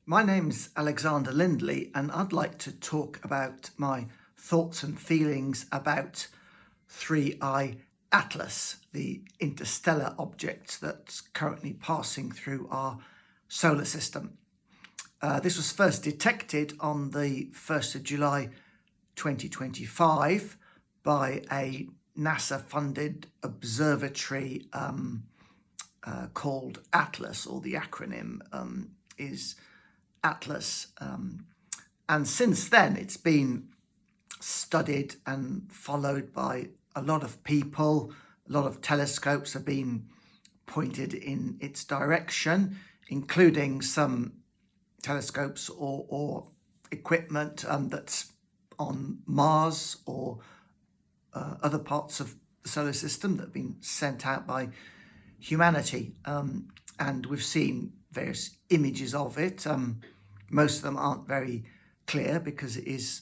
My name's Alexander Lindley, and I'd like to talk about my thoughts and feelings about 3I Atlas, the interstellar object that's currently passing through our solar system. This was first detected on the 1st of July 2025 by a NASA-funded observatory called Atlas, or the acronym is Atlas. And since then, it's been studied and followed by a lot of people. A lot of telescopes have been pointed in its direction, including some telescopes or equipment that's on Mars or other parts of the solar system that have been sent out by humanity. And we've seen various images of it. Most of them aren't very clear because it is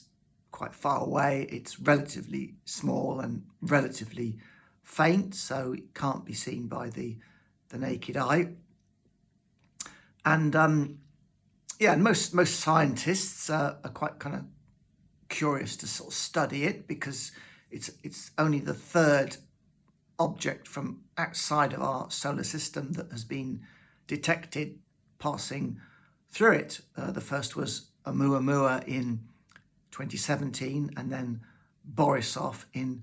quite far away. It's relatively small and relatively faint, so it can't be seen by the naked eye. And and most scientists are quite kind of curious to sort of study it because it's only the third object from outside of our solar system that has been detected passing through it. The first was Oumuamua in 2017 and then Borisov in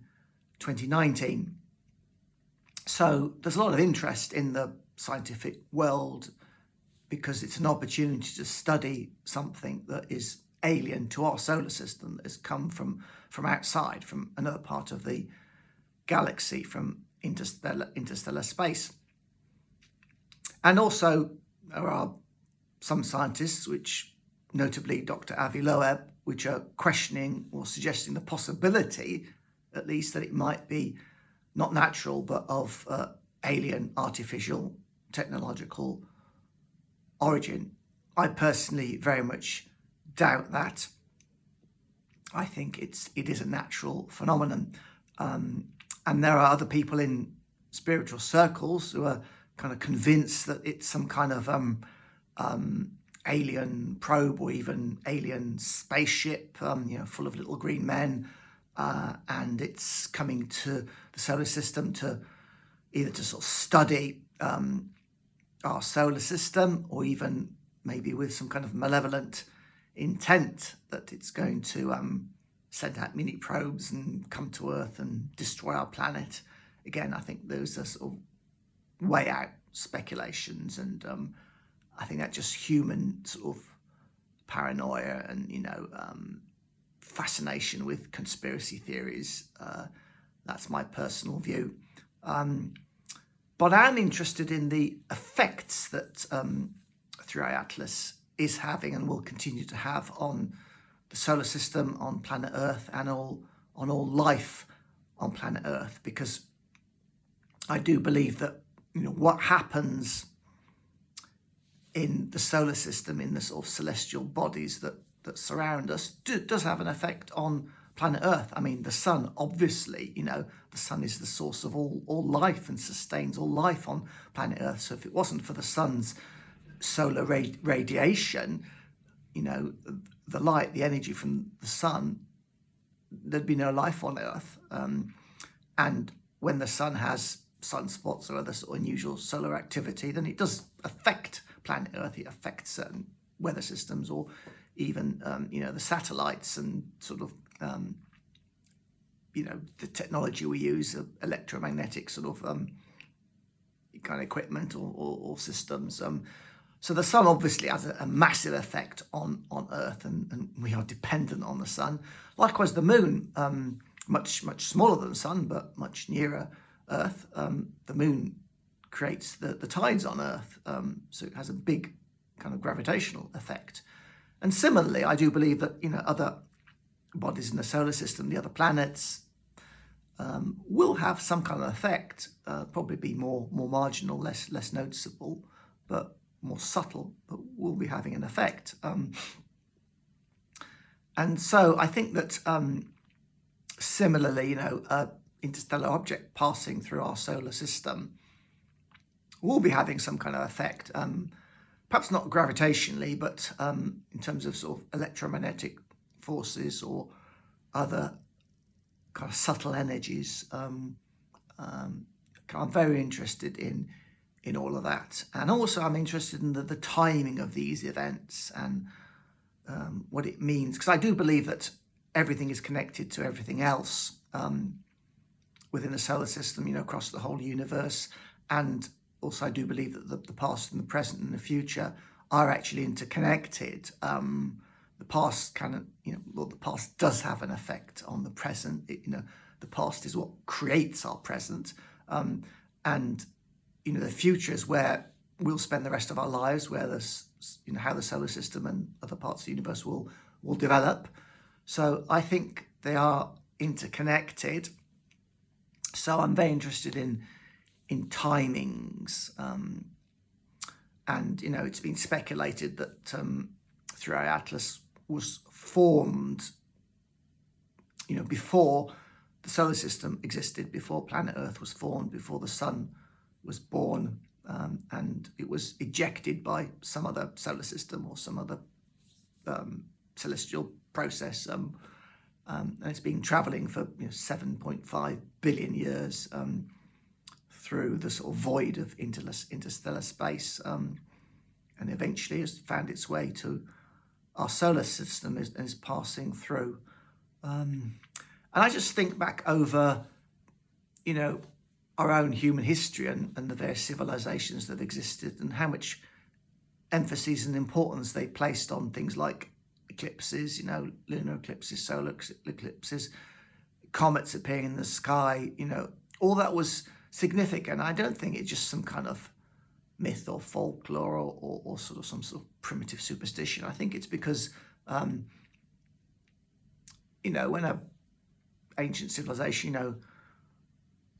2019. So there's a lot of interest in the scientific world because it's an opportunity to study something that is alien to our solar system, that has come from outside, from another part of the galaxy, from interstellar space. And also there are some scientists, which notably Dr. Avi Loeb, which are questioning or suggesting the possibility, at least, that it might be not natural, but of alien, artificial, technological origin. I personally very much doubt that. I think it is a natural phenomenon. And there are other people in spiritual circles who are kind of convinced that it's some kind of alien probe or even alien spaceship, full of little green men, and it's coming to the solar system to either to sort of study our solar system, or even maybe with some kind of malevolent intent that it's going to send out mini probes and come to Earth and destroy our planet. Again, I think those are sort of way out speculations, and I think that's just human sort of paranoia and fascination with conspiracy theories. That's my personal view. But I'm interested in the effects that 3I Atlas is having and will continue to have on the solar system, on planet Earth, and on all life on planet Earth, because I do believe that what happens in the solar system, in the sort of celestial bodies that surround us, does have an effect on planet Earth. I mean, the sun, obviously, the sun is the source of all life and sustains all life on planet Earth. So if it wasn't for the sun's solar radiation, the light, the energy from the sun, there'd be no life on Earth. And when the sun has sunspots or other sort of unusual solar activity, then it does affect planet Earth. It affects certain weather systems, or even the satellites and sort of the technology we use, electromagnetic sort of kind of equipment or systems. So the sun obviously has a massive effect on Earth, and we are dependent on the sun. Likewise, the moon, much smaller than the sun, but much nearer Earth. The moon creates the tides on Earth, so it has a big kind of gravitational effect. And similarly, I do believe that other bodies in the solar system, the other planets, will have some kind of effect. Probably be more marginal, less noticeable, but more subtle, but will be having an effect. And so I think that similarly, interstellar object passing through our solar system will be having some kind of effect. perhaps not gravitationally, but in terms of sort of electromagnetic forces or other kind of subtle energies. I'm very interested in all of that, and also I'm interested in the timing of these events and what it means, because I do believe that everything is connected to everything else within the solar system, across the whole universe. And also I do believe that the past and the present and the future are actually interconnected. The past the past does have an effect on the present. The past is what creates our present, and the future is where we'll spend the rest of our lives, where how the solar system and other parts of the universe will develop. So I think they are interconnected. So I'm very interested in timings, and it's been speculated that 3i Atlas was formed before the solar system existed, before planet Earth was formed, before the sun was born, and it was ejected by some other solar system or some other celestial process, and it's been traveling for 7.5 billion years through the sort of void of interstellar space, and eventually has found its way to our solar system and is passing through. And I just think back over, our own human history and the various civilizations that existed, and how much emphasis and importance they placed on things like eclipses, lunar eclipses, solar eclipses, comets appearing in the sky, all that was significant. I don't think it's just some kind of myth or folklore or sort of some sort of primitive superstition. I think it's because, when a ancient civilization,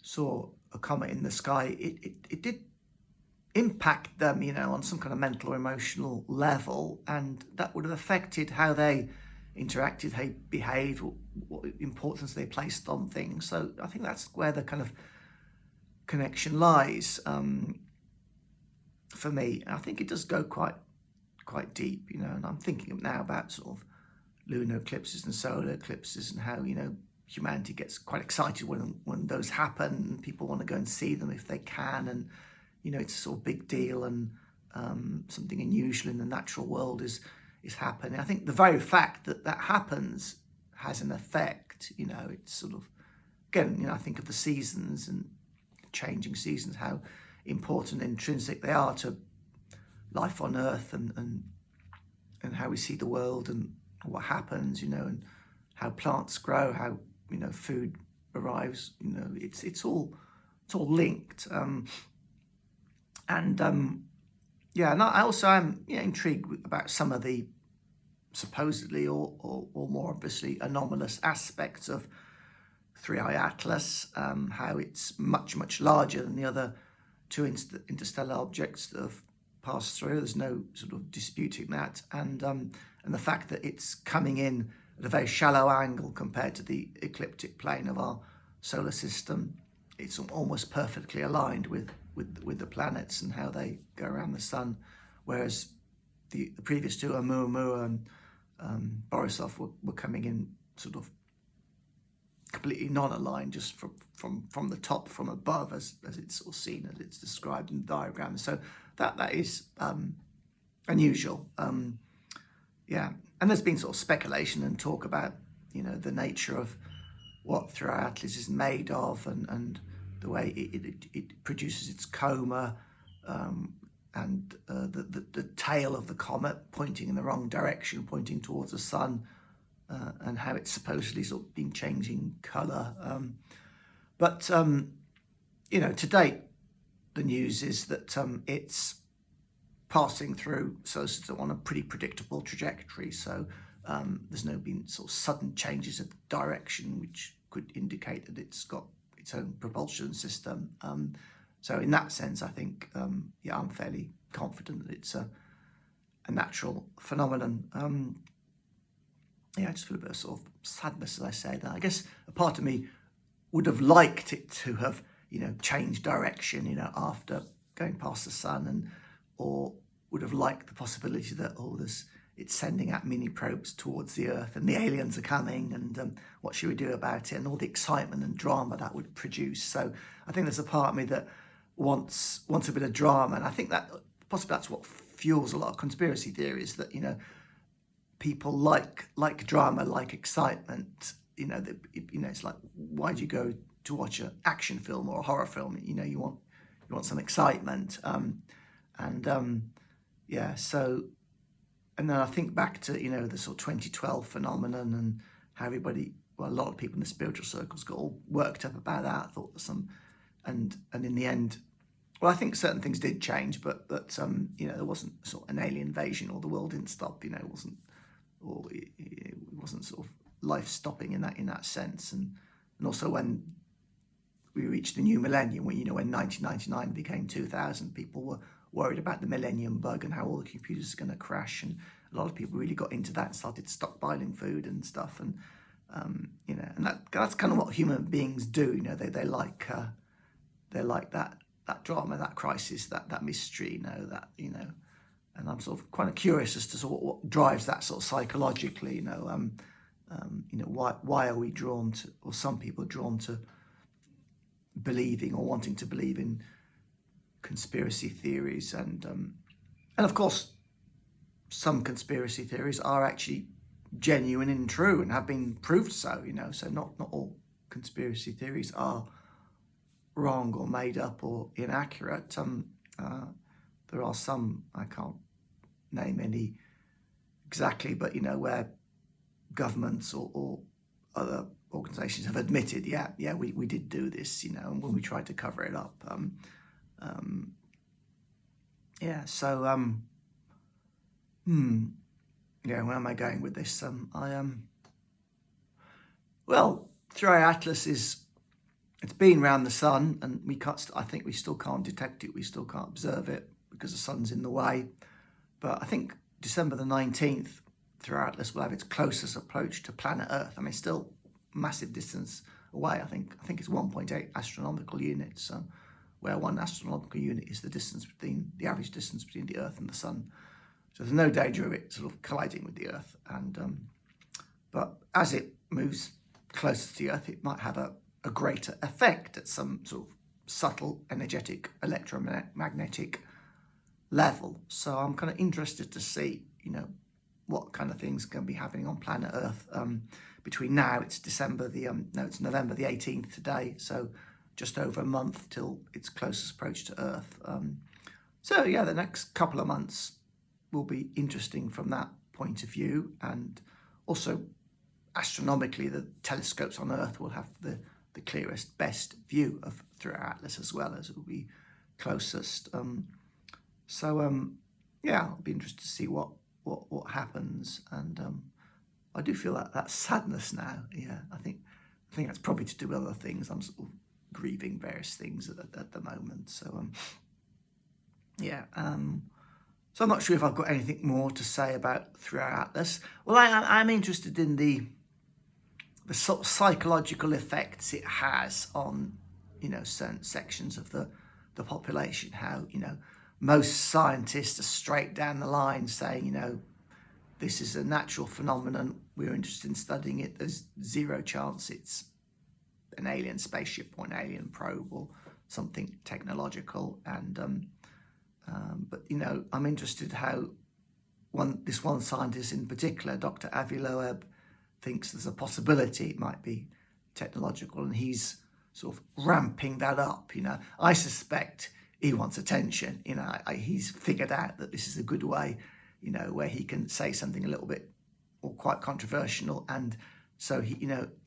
saw a comet in the sky, it did impact them, on some kind of mental or emotional level, and that would have affected how they interacted, how they behaved, what importance they placed on things. So I think that's where the kind of connection lies for me. I think it does go quite deep, and I'm thinking now about sort of lunar eclipses and solar eclipses, and how humanity gets quite excited when those happen, and people want to go and see them if they can, and it's a sort of big deal, and something unusual in the natural world is happening. I think the very fact that happens has an effect. It's sort of, again, I think of the seasons and changing seasons, how important and intrinsic they are to life on Earth, and how we see the world and what happens, and how plants grow, how food arrives. It's all linked. And I also am intrigued about some of the supposedly or more obviously anomalous aspects of 3i Atlas, how it's much larger than the other two interstellar objects that have passed through. There's no sort of disputing that, and the fact that it's coming in at a very shallow angle compared to the ecliptic plane of our solar system. It's almost perfectly aligned with the planets and how they go around the sun, whereas the previous two, Oumuamua and Borisov, were coming in sort of completely non-aligned, just from the top, from above, as it's sort of seen, as it's described in the diagram. So that is unusual. And there's been sort of speculation and talk about the nature of what 3i Atlas is made of, and the way it produces its coma, and the tail of the comet pointing in the wrong direction, pointing towards the sun, and how it's supposedly sort of been changing colour. But to date, the news is that it's passing through solar system on a pretty predictable trajectory. So there's been sort of sudden changes of direction, which could indicate that it's got its own propulsion system. So in that sense, I think, I'm fairly confident that it's a natural phenomenon. I just feel a bit of sort of sadness as I say that. I guess a part of me would have liked it to have, changed direction, after going past the sun, or would have liked the possibility that, it's sending out mini probes towards the Earth and the aliens are coming, and what should we do about it, and all the excitement and drama that would produce. So I think there's a part of me that wants a bit of drama, and I think that possibly that's what fuels a lot of conspiracy theories, that, people like drama, like excitement. It's like, why do you go to watch an action film or a horror film? You want some excitement, so. And then I think back to, the sort of 2012 phenomenon, and how a lot of people in the spiritual circles got all worked up about that. I thought and in the end, well, I think certain things did change, but there wasn't sort of an alien invasion, or the world didn't stop. It wasn't sort of life stopping in that sense. And also when we reached the new millennium, when 1999 became 2000, people were worried about the millennium bug and how all the computers are going to crash, and a lot of people really got into that and started stockpiling food and stuff, and and that's kind of what human beings do. They like that drama, that crisis, that mystery, and I'm sort of quite curious as to what drives that sort of psychologically. Why are we drawn to, or some people are drawn to believing or wanting to believe in conspiracy theories, and of course some conspiracy theories are actually genuine and true and have been proved so. So not all conspiracy theories are wrong or made up or inaccurate. There are some, I can't name any exactly, but where governments or other organizations have admitted, we did do this, and when we tried to cover it up. Where am I going with this? Through our atlas it's been around the sun, and I think we still can't detect it, we still can't observe it because the sun's in the way. But I think December the 19th, through our atlas, will have its closest approach to planet Earth. I mean, still massive distance away. I think it's 1.8 astronomical units, where 1 astronomical unit is the average distance between the Earth and the Sun. So there's no danger of it sort of colliding with the Earth. But as it moves closer to the Earth, it might have a greater effect at some sort of subtle, energetic, electromagnetic level. So I'm kind of interested to see, what kind of things can be happening on planet Earth between now. It's it's November the 18th today. So just over a month till its closest approach to Earth. The next couple of months will be interesting from that point of view, and also astronomically, the telescopes on Earth will have the clearest, best view through our atlas, as well as it will be closest. I'll be interested to see what happens, and I do feel that sadness now. I think that's probably to do with other things. I'm sort of grieving various things at the moment. So so I'm not sure if I've got anything more to say about Through Our Atlas. Well, I'm interested in the sort of psychological effects it has on certain sections of the population. How most scientists are straight down the line saying this is a natural phenomenon, we're interested in studying it, there's zero chance it's an alien spaceship or an alien probe or something technological. And but I'm interested how this one scientist in particular, Dr. Avi Loeb, thinks there's a possibility it might be technological, and he's sort of ramping that up. I suspect he wants attention. He's figured out that this is a good way, where he can say something a little bit or quite controversial, and so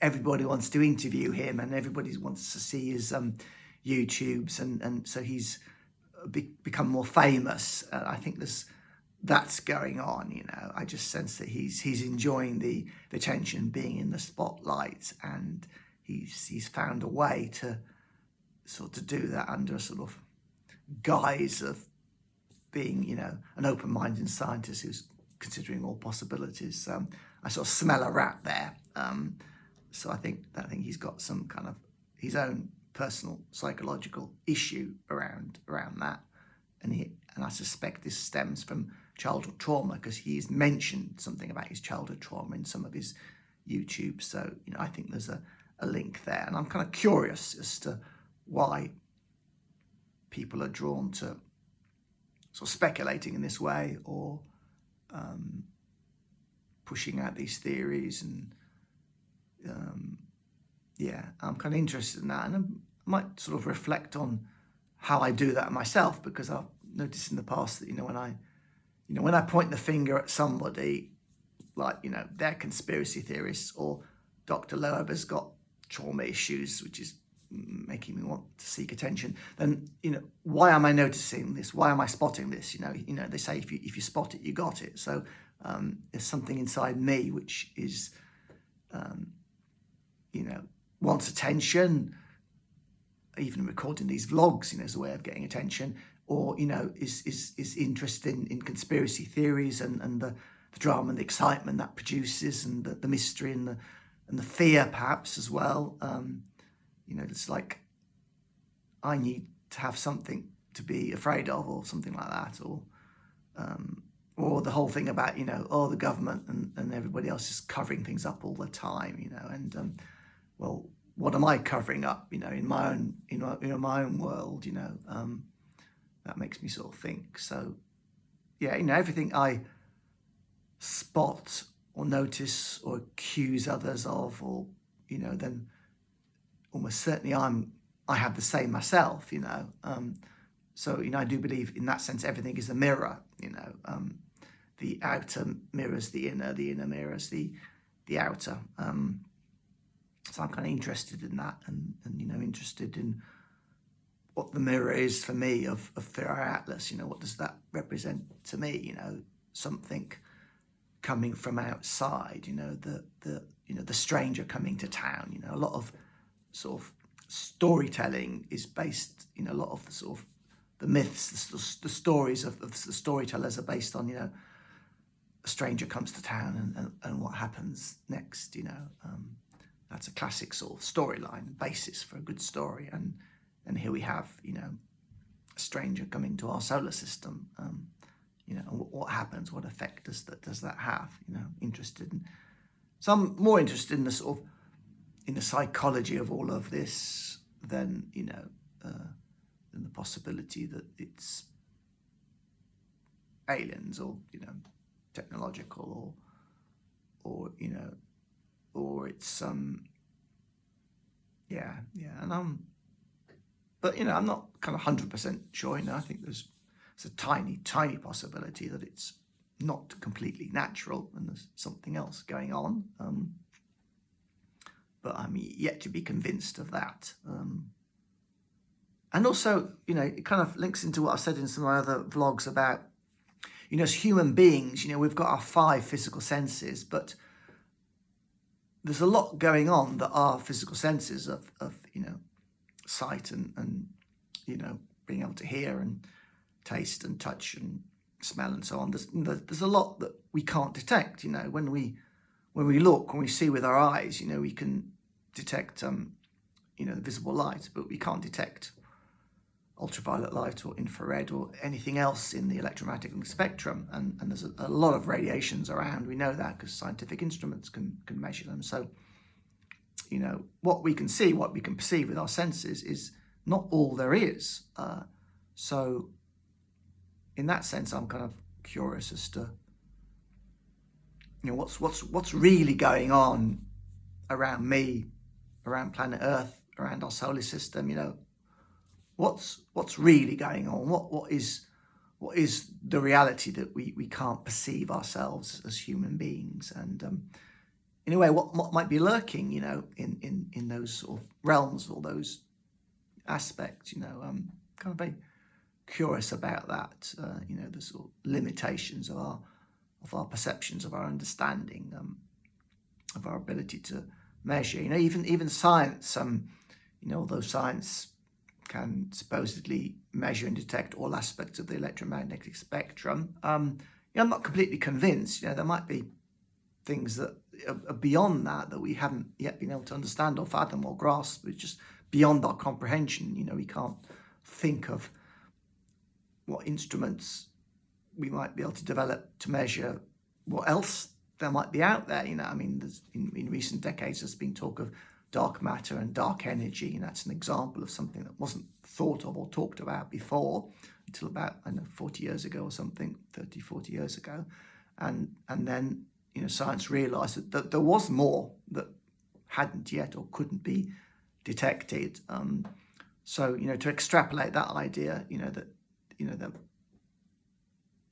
everybody wants to interview him, and everybody wants to see his YouTubes, and so he's become more famous. I think that's going on. I just sense that he's enjoying the attention, being in the spotlight, and he's found a way to sort of do that under a sort of guise of being an open-minded scientist who's considering all possibilities. I sort of smell a rat there. So I think he's got some kind of his own personal psychological issue around that. and I suspect this stems from childhood trauma, because he's mentioned something about his childhood trauma in some of his YouTube. So, I think there's a link there. And I'm kind of curious as to why people are drawn to sort of speculating in this way, or pushing out these theories. And I'm kind of interested in that. And I might sort of reflect on how I do that myself, because I've noticed in the past that, when I point the finger at somebody, like, they're conspiracy theorists, or Dr. Loeber's got trauma issues, which is making me want to seek attention, then, why am I noticing this? Why am I spotting this? They say if you spot it, you got it. So there's something inside me which is, wants attention. Even recording these vlogs, is a way of getting attention, or is interested in conspiracy theories and the drama and the excitement that produces, and the mystery and the fear perhaps as well. It's like I need to have something to be afraid of, or something like that, or the whole thing about the government and everybody else is covering things up all the time, and well, what am I covering up, in my own my own world, that makes me sort of think. So everything I spot or notice or accuse others of, or then almost certainly I have the same myself, so I do believe in that sense everything is a mirror, the outer mirrors the inner mirrors the outer. So I'm kind of interested in that, and interested in what the mirror is for me of Fira Atlas. What does that represent to me? Something coming from outside. The stranger coming to town. A lot of sort of storytelling is based. A lot of the sort of the myths, the stories of the storytellers are based on a stranger comes to town and what happens next. That's a classic sort of storyline basis for a good story, and here we have a stranger coming to our solar system, and what happens, what effect does that have? Interested in, so I'm more interested in the sort of in the psychology of all of this than than the possibility that it's aliens, or technological, or it's and I'm not kind of 100% sure. I think there's a tiny possibility that it's not completely natural and there's something else going on, but I'm yet to be convinced of that. And also, it kind of links into what I've said in some of my other vlogs about, as human beings, we've got our 5 physical senses, but there's a lot going on that our physical senses of sight and being able to hear and taste and touch and smell and so on. There's a lot that we can't detect. When we look, when we see with our eyes, we can detect visible light, but we can't detect ultraviolet light or infrared or anything else in the electromagnetic spectrum, and there's a lot of radiations around. We know that because scientific instruments can measure them. So what we can see, what we can perceive with our senses is not all there is. So in that sense, I'm kind of curious as to what's really going on around me, around planet Earth, around our solar system. What's really going on? What is the reality that we can't perceive ourselves as human beings? And in a way, what might be lurking, in those sort of realms or those aspects? I'm kind of very curious about that. The sort of limitations of our perceptions, of our understanding, of our ability to measure. Even science. Although science can supposedly measure and detect all aspects of the electromagnetic spectrum, I'm not completely convinced. There might be things that are beyond that we haven't yet been able to understand or fathom or grasp. It's just beyond our comprehension. We can't think of what instruments we might be able to develop to measure what else there might be out there. I mean, in recent decades, there's been talk of dark matter and dark energy, and that's an example of something that wasn't thought of or talked about before until about, 40 years ago or something, 30, 40 years ago. And then, science realized that there was more that hadn't yet or couldn't be detected. So, to extrapolate that idea, that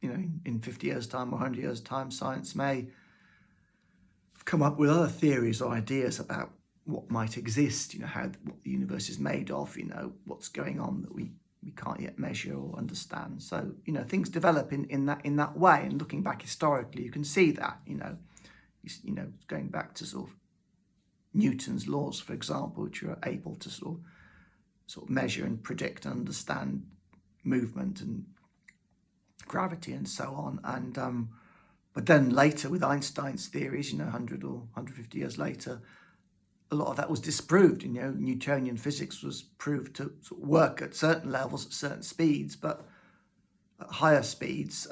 in 50 years' time or 100 years' time, science may come up with other theories or ideas about what might exist, what the universe is made of, what's going on that we can't yet measure or understand. So, things develop in that way. And looking back historically, you can see that, going back to sort of Newton's laws, for example, which are able to sort of measure and predict and understand movement and gravity and so on. And but then later with Einstein's theories, 100 or 150 years later, a lot of that was disproved. Newtonian physics was proved to sort of work at certain levels, at certain speeds, but at higher speeds,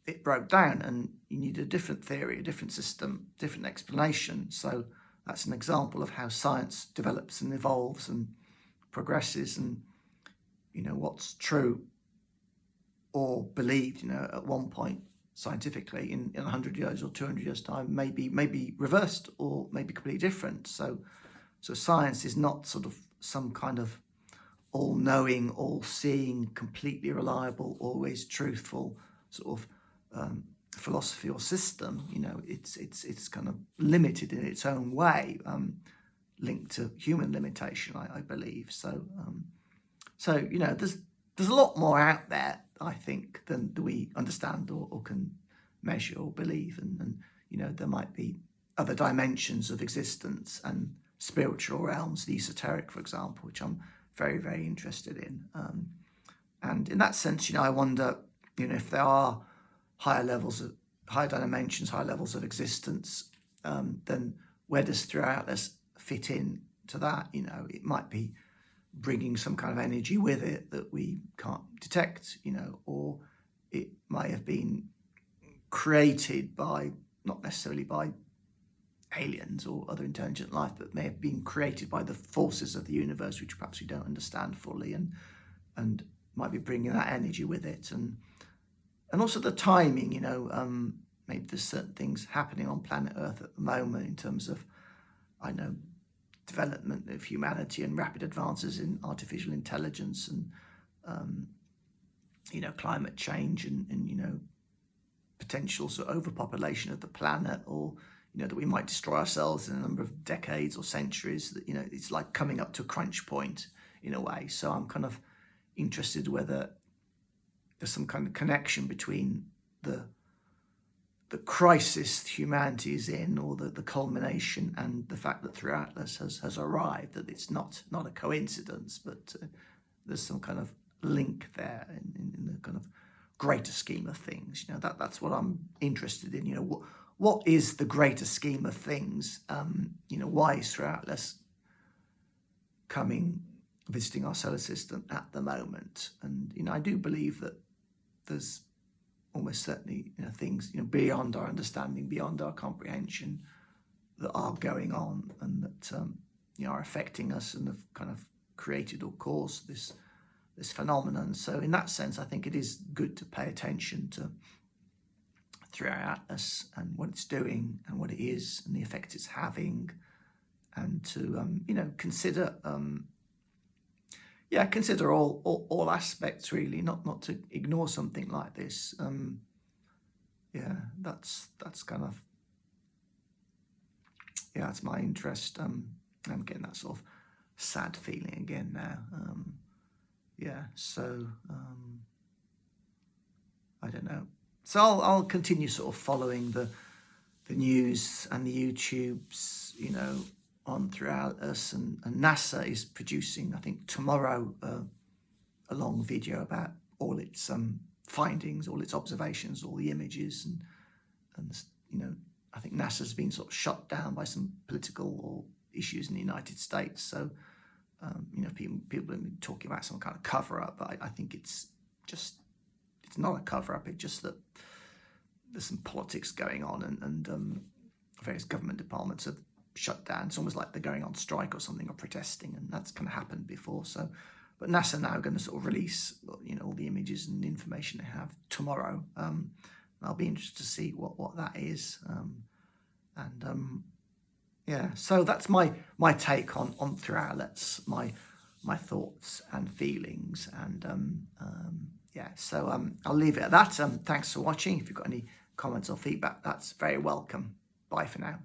it broke down, and you need a different theory, a different system, different explanation. So that's an example of how science develops and evolves and progresses, and what's true or believed, at one point scientifically in 100 years or 200 years time may be reversed or maybe completely different. So science is not sort of some kind of all-knowing, all-seeing, completely reliable, always truthful sort of philosophy or system. It's kind of limited in its own way, linked to human limitation, I believe. So there's a lot more out there, I think, than we understand or can measure or believe. And there might be other dimensions of existence and spiritual realms, the esoteric, for example, which I'm very, very interested in. And in that sense, I wonder, if there are higher dimensions, higher levels of existence, then where does throughout this fit in to that? It might be bringing some kind of energy with it that we can't detect, or it might have been created by, not necessarily by aliens or other intelligent life, but may have been created by the forces of the universe, which perhaps we don't understand fully, and might be bringing that energy with it. And also the timing, maybe there's certain things happening on planet Earth at the moment in terms of, development of humanity and rapid advances in artificial intelligence and climate change and potential sort of overpopulation of the planet, or that we might destroy ourselves in a number of decades or centuries. That it's like coming up to a crunch point in a way. So I'm kind of interested whether there's some kind of connection between the crisis humanity is in, or the culmination, and the fact that throughout this has arrived, that it's not a coincidence, but there's some kind of link there in the kind of greater scheme of things. That's what I'm interested in. What is the greater scheme of things? Why is throughout this visiting our solar system at the moment? And I do believe that there's almost certainly things beyond our understanding, beyond our comprehension, that are going on, and that are affecting us and have kind of created or caused this phenomenon. So in that sense, I think it is good to pay attention to throughout us and what it's doing and what it is and the effect it's having, and to consider consider all aspects, really, not to ignore something like this. That's kind of, that's my interest. I'm getting that sort of sad feeling again now. So I don't know. So I'll continue sort of following the news and the YouTubes, on throughout us, and NASA is producing, I think tomorrow, a long video about all its findings, all its observations, all the images, and I think NASA's been sort of shut down by some political or issues in the United States. So people have been talking about some kind of cover up, but I think it's just It's not a cover-up. It's just that there's some politics going on, and various government departments have shut down. It's almost like they're going on strike or something, or protesting, and that's kind of happened before. So, but NASA now are going to sort of release, all the images and information they have tomorrow. I'll be interested to see what that is. Yeah, so that's my take on Through Outlets, my thoughts and feelings, and yeah, so I'll leave it at that. Thanks for watching. If you've got any comments or feedback, that's very welcome. Bye for now.